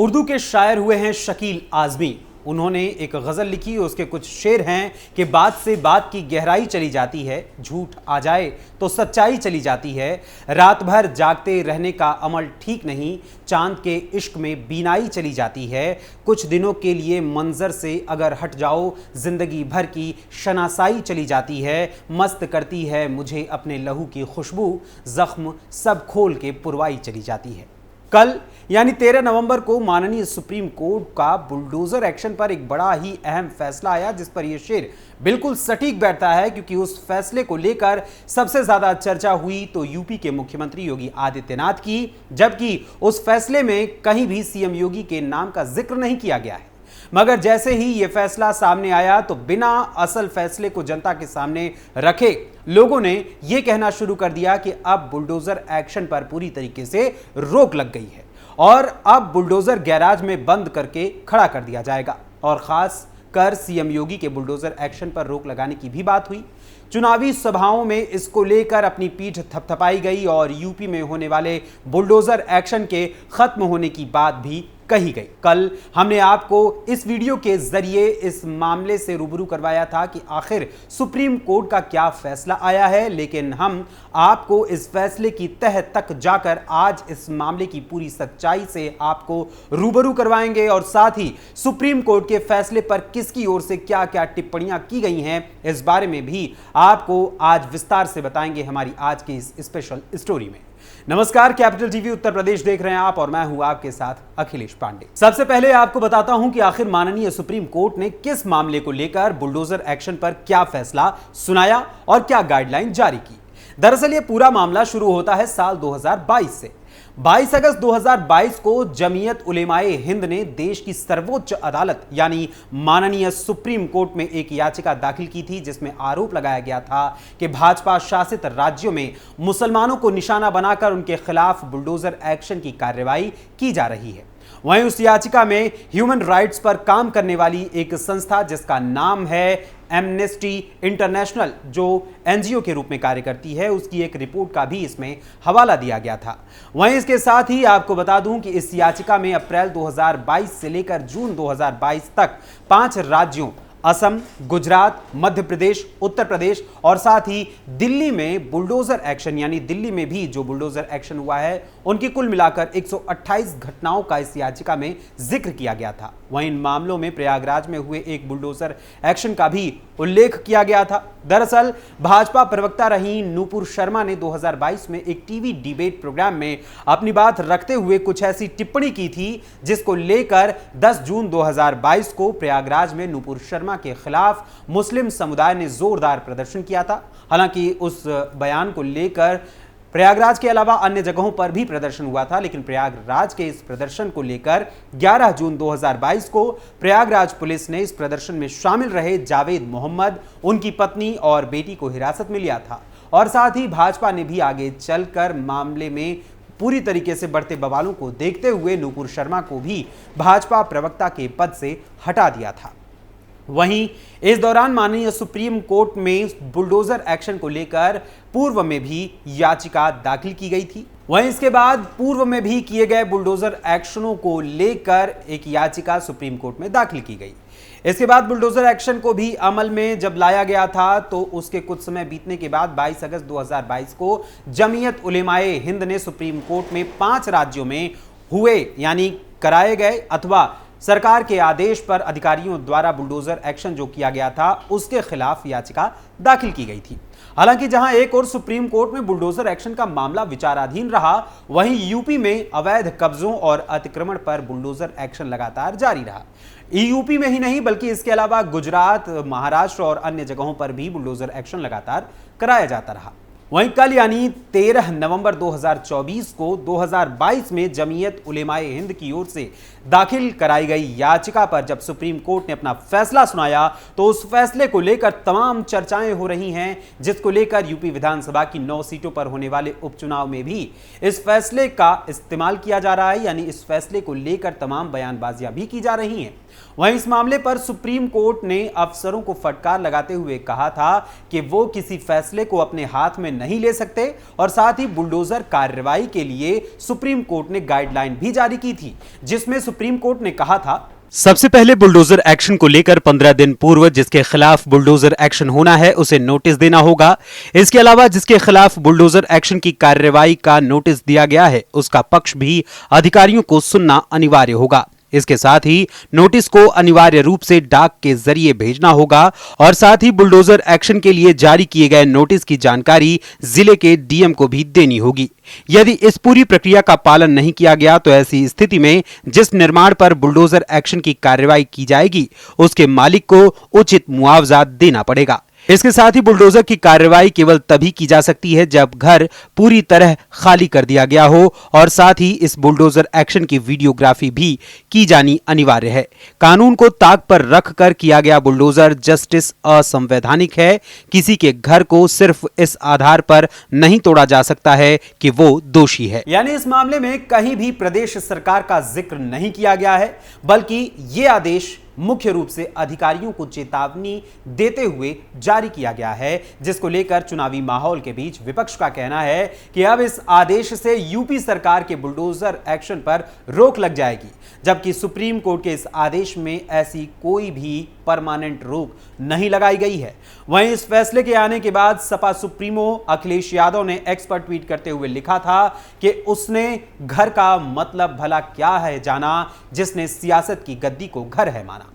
उर्दू के शायर हुए हैं शकील आजमी। उन्होंने एक गज़ल लिखी, उसके कुछ शेर हैं कि बात से बात की गहराई चली जाती है, झूठ आ जाए तो सच्चाई चली जाती है, रात भर जागते रहने का अमल ठीक नहीं, चांद के इश्क में बीनाई चली जाती है, कुछ दिनों के लिए मंजर से अगर हट जाओ जिंदगी भर की शनासाई चली जाती है, मस्त करती है मुझे अपने लहू की खुशबू, जख्म सब खोल के पुरवाई चली जाती है। कल यानी 13 नवंबर को माननीय सुप्रीम कोर्ट का बुलडोजर एक्शन पर एक बड़ा ही अहम फैसला आया, जिस पर यह शेर बिल्कुल सटीक बैठता है, क्योंकि उस फैसले को लेकर सबसे ज्यादा चर्चा हुई तो यूपी के मुख्यमंत्री योगी आदित्यनाथ की, जबकि उस फैसले में कहीं भी सीएम योगी के नाम का जिक्र नहीं किया गया है। मगर जैसे ही यह फैसला सामने आया तो बिना असल फैसले को जनता के सामने रखे लोगों ने यह कहना शुरू कर दिया कि अब बुलडोजर एक्शन पर पूरी तरीके से रोक लग गई है और अब बुलडोजर गैराज में बंद करके खड़ा कर दिया जाएगा। और खास कर सीएम योगी के बुलडोजर एक्शन पर रोक लगाने की भी बात हुई। चुनावी सभाओं में इसको लेकर अपनी पीठ थपथपाई गई और यूपी में होने वाले बुलडोजर एक्शन के खत्म होने की बात भी कही गई। कल हमने आपको इस वीडियो के जरिए इस मामले से रूबरू करवाया था कि आखिर सुप्रीम कोर्ट का क्या फैसला आया है, लेकिन हम आपको इस फैसले की तह तक जाकर आज इस मामले की पूरी सच्चाई से आपको रूबरू करवाएंगे और साथ ही सुप्रीम कोर्ट के फैसले पर किसकी ओर से क्या क्या टिप्पणियां की गई हैं, इस बारे में भी आपको आज विस्तार से बताएंगे हमारी आज की इस स्पेशल स्टोरी में। नमस्कार, कैपिटल टीवी उत्तर प्रदेश देख रहे हैं आप और मैं हूं आपके साथ अखिलेश पांडे। सबसे पहले आपको बताता हूं कि आखिर माननीय सुप्रीम कोर्ट ने किस मामले को लेकर बुलडोजर एक्शन पर क्या फैसला सुनाया और क्या गाइडलाइन जारी की। दरअसल यह पूरा मामला शुरू होता है साल 2022 से। 22 अगस्त 2022 को जमीयत उलेमाए हिंद ने देश की सर्वोच्च अदालत यानी माननीय सुप्रीम कोर्ट में एक याचिका दाखिल की थी, जिसमें आरोप लगाया गया था कि भाजपा शासित राज्यों में मुसलमानों को निशाना बनाकर उनके खिलाफ बुलडोजर एक्शन की कार्रवाई की जा रही है। वहीं उस याचिका में ह्यूमन राइट्स पर काम करने वाली एक संस्था जिसका नाम है एमनेस्टी इंटरनेशनल, जो एनजीओ के रूप में कार्य करती है, उसकी एक रिपोर्ट का भी इसमें हवाला दिया गया था। वहीं इसके साथ ही आपको बता दूं कि इस याचिका में अप्रैल 2022 से लेकर जून 2022 तक 5 राज्यों असम, गुजरात, मध्य प्रदेश, उत्तर प्रदेश और साथ ही दिल्ली में बुलडोजर एक्शन यानी दिल्ली में भी जो बुलडोजर एक्शन हुआ है उनकी कुल मिलाकर 128 घटनाओं का इस याचिका में जिक्र किया गया था। वहीं इन मामलों में प्रयागराज में हुए एक बुलडोजर एक्शन का भी उल्लेख किया गया था। दरअसल भाजपा प्रवक्ता रही नूपुर शर्मा ने 2022 में एक टीवी डिबेट प्रोग्राम में अपनी बात रखते हुए कुछ ऐसी टिप्पणी की थी, जिसको लेकर 10 जून 2022 को प्रयागराज में नूपुर शर्मा के खिलाफ मुस्लिम समुदाय ने जोरदार प्रदर्शन किया था। हालांकि उस बयान को लेकर प्रयागराज के अलावा अन्य जगहों पर भी प्रदर्शन हुआ था, लेकिन प्रयागराज के इस प्रदर्शन को लेकर 11 जून 2022 को प्रयागराज पुलिस ने इस प्रदर्शन में शामिल रहे जावेद मोहम्मद, उनकी पत्नी और बेटी को हिरासत में लिया था। और साथ ही भाजपा ने भी आगे चलकर मामले में पूरी तरीके से बढ़ते बवालों को देखते हुए नूपुर शर्मा को भी भाजपा प्रवक्ता के पद से हटा दिया था। वहीं इस दौरान माननीय सुप्रीम कोर्ट में बुलडोजर एक्शन को लेकर पूर्व में भी याचिका दाखिल की गई थी। वहीं इसके बाद पूर्व में भी किए गए बुलडोजर एक्शनों को लेकर एक याचिका सुप्रीम कोर्ट में दाखिल की गई। इसके बाद बुलडोजर एक्शन को भी अमल में जब लाया गया था तो उसके कुछ समय बीतने के बाद 22 अगस्त 2022 को जमीयत उलेमाए हिंद ने सुप्रीम कोर्ट में 5 राज्यों में हुए यानी कराए गए अथवा सरकार के आदेश पर अधिकारियों द्वारा बुलडोजर एक्शन जो किया गया था उसके खिलाफ याचिका दाखिल की गई थी। हालांकि जहां एक और सुप्रीम कोर्ट में बुलडोजर एक्शन का मामला विचाराधीन रहा, वहीं यूपी में अवैध कब्जों और अतिक्रमण पर बुलडोजर एक्शन लगातार जारी रहा। यूपी में ही नहीं बल्कि इसके अलावा गुजरात, महाराष्ट्र और अन्य जगहों पर भी बुलडोजर एक्शन लगातार कराया जाता रहा। वहीं कल यानी 13 नवंबर 2024 को 2022 में जमीयत उलेमाए हिंद की ओर से दाखिल कराई गई याचिका पर जब सुप्रीम कोर्ट ने अपना फैसला सुनाया तो उस फैसले को लेकर तमाम चर्चाएं हो रही हैं, जिसको लेकर यूपी विधानसभा की 9 सीटों पर होने वाले उपचुनाव में भी इस फैसले का इस्तेमाल किया जा रहा है, यानी इस फैसले को लेकर तमाम बयानबाजियां भी की जा रही हैं। वहीं इस मामले पर सुप्रीम कोर्ट ने अफसरों को फटकार लगाते हुए कहा था कि वो किसी फैसले को अपने हाथ में नहीं ले सकते और साथ ही बुलडोजर कार्रवाई के लिए सुप्रीम कोर्ट ने गाइडलाइन भी जारी की थी, जिसमें सुप्रीम कोर्ट ने कहा था, सबसे पहले बुलडोजर एक्शन को लेकर 15 दिन पूर्व जिसके खिलाफ बुलडोजर एक्शन होना है उसे नोटिस देना होगा। इसके अलावा जिसके खिलाफ बुलडोजर एक्शन की कार्रवाई का नोटिस दिया गया है उसका पक्ष भी अधिकारियों को सुनना अनिवार्य होगा। इसके साथ ही नोटिस को अनिवार्य रूप से डाक के जरिए भेजना होगा और साथ ही बुलडोजर एक्शन के लिए जारी किए गए नोटिस की जानकारी जिले के डीएम को भी देनी होगी। यदि इस पूरी प्रक्रिया का पालन नहीं किया गया तो ऐसी स्थिति में जिस निर्माण पर बुलडोजर एक्शन की कार्रवाई की जाएगी उसके मालिक को उचित मुआवजा देना पड़ेगा। इसके साथ ही बुलडोजर की कार्रवाई केवल तभी की जा सकती है जब घर पूरी तरह खाली कर दिया गया हो और साथ ही इस बुलडोजर एक्शन की वीडियोग्राफी भी की जानी अनिवार्य है। कानून को ताक पर रखकर किया गया बुलडोजर जस्टिस असंवैधानिक है। किसी के घर को सिर्फ इस आधार पर नहीं तोड़ा जा सकता है कि वो दोषी है। यानी इस मामले में कहीं भी प्रदेश सरकार का जिक्र नहीं किया गया है, बल्कि ये आदेश मुख्य रूप से अधिकारियों को चेतावनी देते हुए जारी किया गया है, जिसको लेकर चुनावी माहौल के बीच विपक्ष का कहना है कि अब इस आदेश से यूपी सरकार के बुलडोजर एक्शन पर रोक लग जाएगी, जबकि सुप्रीम कोर्ट के इस आदेश में ऐसी कोई भी परमानेंट रोक नहीं लगाई गई है। वहीं इस फैसले के आने के बाद सपा सुप्रीमो अखिलेश यादव ने एक्स पर ट्वीट करते हुए लिखा था कि उसने घर का मतलब भला क्या है जाना, जिसने सियासत की गद्दी को घर है माना।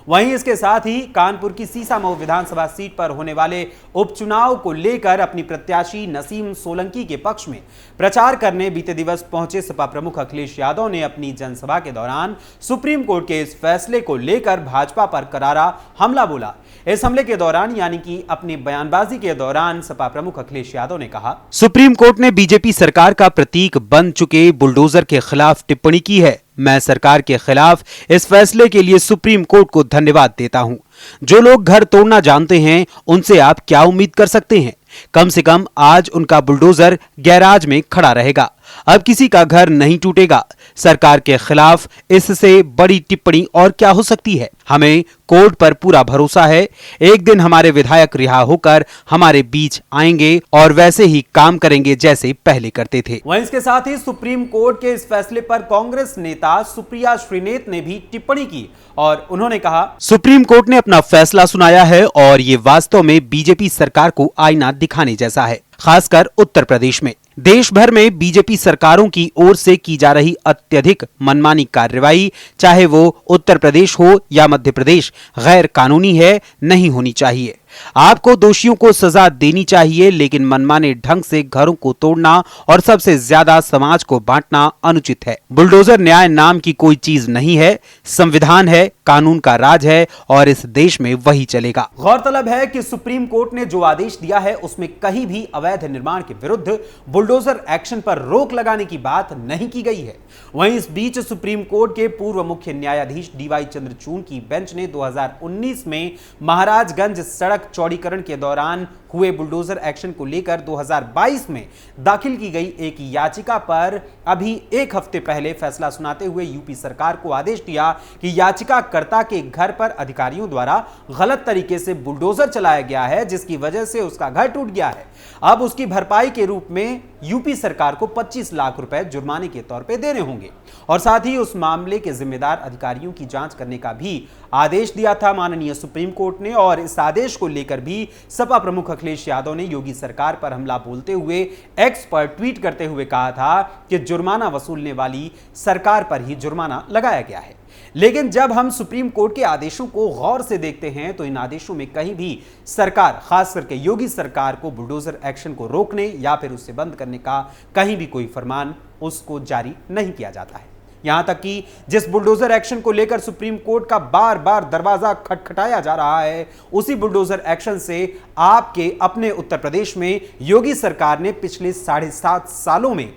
वहीं इसके साथ ही कानपुर की सीसामऊ विधानसभा सीट पर होने वाले उपचुनाव को लेकर अपनी प्रत्याशी नसीम सोलंकी के पक्ष में प्रचार करने बीते दिवस पहुंचे सपा प्रमुख अखिलेश यादव ने अपनी जनसभा के दौरान सुप्रीम कोर्ट के इस फैसले को लेकर भाजपा पर करारा हमला बोला। इस हमले के दौरान यानी कि अपनी बयानबाजी के दौरान सपा प्रमुख अखिलेश यादव ने कहा, सुप्रीम कोर्ट ने बीजेपी सरकार का प्रतीक बन चुके बुलडोजर के खिलाफ टिप्पणी की है। मैं सरकार के खिलाफ इस फैसले के लिए सुप्रीम कोर्ट को धन्यवाद देता हूं। जो लोग घर तोड़ना जानते हैं उनसे आप क्या उम्मीद कर सकते हैं? कम से कम आज उनका बुलडोजर गैराज में खड़ा रहेगा, अब किसी का घर नहीं टूटेगा। सरकार के खिलाफ इससे बड़ी टिप्पणी और क्या हो सकती है? हमें कोर्ट पर पूरा भरोसा है। एक दिन हमारे विधायक रिहा होकर हमारे बीच आएंगे और वैसे ही काम करेंगे जैसे पहले करते थे। वहीं इसके साथ ही सुप्रीम कोर्ट के इस फैसले पर कांग्रेस नेता सुप्रिया श्रीनेत ने भी टिप्पणी की और उन्होंने कहा, सुप्रीम कोर्ट ने अपना फैसला सुनाया है और ये वास्तव में बीजेपी सरकार को आईना दिखाने जैसा है, खासकर उत्तर प्रदेश में। देश भर में बीजेपी सरकारों की ओर से की जा रही अत्यधिक मनमानी कार्रवाई, चाहे वो उत्तर प्रदेश हो या मध्य प्रदेश, गैर कानूनी है, नहीं होनी चाहिए। आपको दोषियों को सजा देनी चाहिए, लेकिन मनमाने ढंग से घरों को तोड़ना और सबसे ज्यादा समाज को बांटना अनुचित है। बुलडोजर न्याय नाम की कोई चीज नहीं है, संविधान है, कानून का राज है और इस देश में वही चलेगा। गौरतलब है कि सुप्रीम कोर्ट ने जो आदेश दिया है उसमें कहीं भी अवैध निर्माण के विरुद्ध बुलडोजर एक्शन पर रोक लगाने की बात नहीं की गई है। वहीं इस बीच सुप्रीम कोर्ट के पूर्व मुख्य न्यायाधीश डीवाई चंद्रचूड़ की बेंच ने 2019 में महाराजगंज सड़क चौड़ीकरण के दौरान हुए बुलडोजर एक्शन को लेकर 2022 में दाखिल की गई एक याचिका पर अभी एक हफ्ते पहले फैसला सुनाते हुए यूपी सरकार को आदेश दिया कि याचिकाकर्ता के घर पर अधिकारियों द्वारा गलत तरीके से बुलडोजर चलाया गया है, जिसकी वजह से उसका घर टूट गया है। अब उसकी भरपाई के रूप में यूपी सरकार को 25 लाख रुपए जुर्माने के तौर पे देने होंगे और साथ ही उस मामले के जिम्मेदार अधिकारियों की जांच करने का भी आदेश दिया था माननीय सुप्रीम कोर्ट ने। और इस आदेश को लेकर भी सपा प्रमुख अखिलेश यादव ने योगी सरकार पर हमला बोलते हुए एक्स पर ट्वीट करते हुए कहा था कि जुर्माना वसूलने वाली सरकार पर ही जुर्माना लगाया गया है। लेकिन जब हम सुप्रीम कोर्ट के आदेशों को गौर से देखते हैं तो इन आदेशों में कहीं भी सरकार, खास करके योगी सरकार को बुलडोजर एक्शन को रोकने या फिर उससे बंद करने का कहीं भी कोई फरमान उसको जारी नहीं किया जाता है। यहां तक कि जिस बुलडोजर एक्शन को लेकर सुप्रीम कोर्ट का बार बार दरवाजा खटखटाया जा रहा है, उसी बुलडोजर एक्शन से आपके अपने उत्तर प्रदेश में योगी सरकार ने पिछले 7.5 सालों में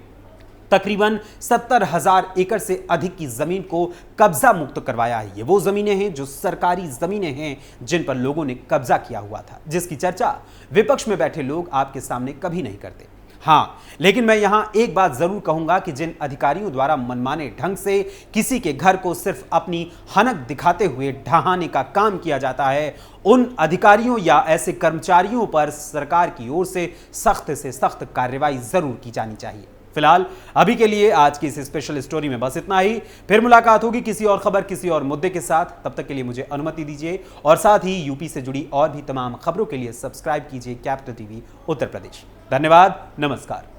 तकरीबन 70,000 एकड़ से अधिक की जमीन को कब्जा मुक्त करवाया है। ये वो जमीनें हैं जो सरकारी जमीनें हैं जिन पर लोगों ने कब्जा किया हुआ था, जिसकी चर्चा विपक्ष में बैठे लोग आपके सामने कभी नहीं करते। हाँ, लेकिन मैं यहां एक बात जरूर कहूंगा कि जिन अधिकारियों द्वारा मनमाने ढंग से किसी के घर को सिर्फ अपनी हनक दिखाते हुए ढहाने का काम किया जाता है, उन अधिकारियों या ऐसे कर्मचारियों पर सरकार की ओर से सख्त कार्रवाई जरूर की जानी चाहिए। फिलहाल अभी के लिए आज की इस स्पेशल स्टोरी में बस इतना ही। फिर मुलाकात होगी किसी और खबर, किसी और मुद्दे के साथ। तब तक के लिए मुझे अनुमति दीजिए और साथ ही यूपी से जुड़ी और भी तमाम खबरों के लिए सब्सक्राइब कीजिए कैपिटल टीवी उत्तर प्रदेश। धन्यवाद, नमस्कार।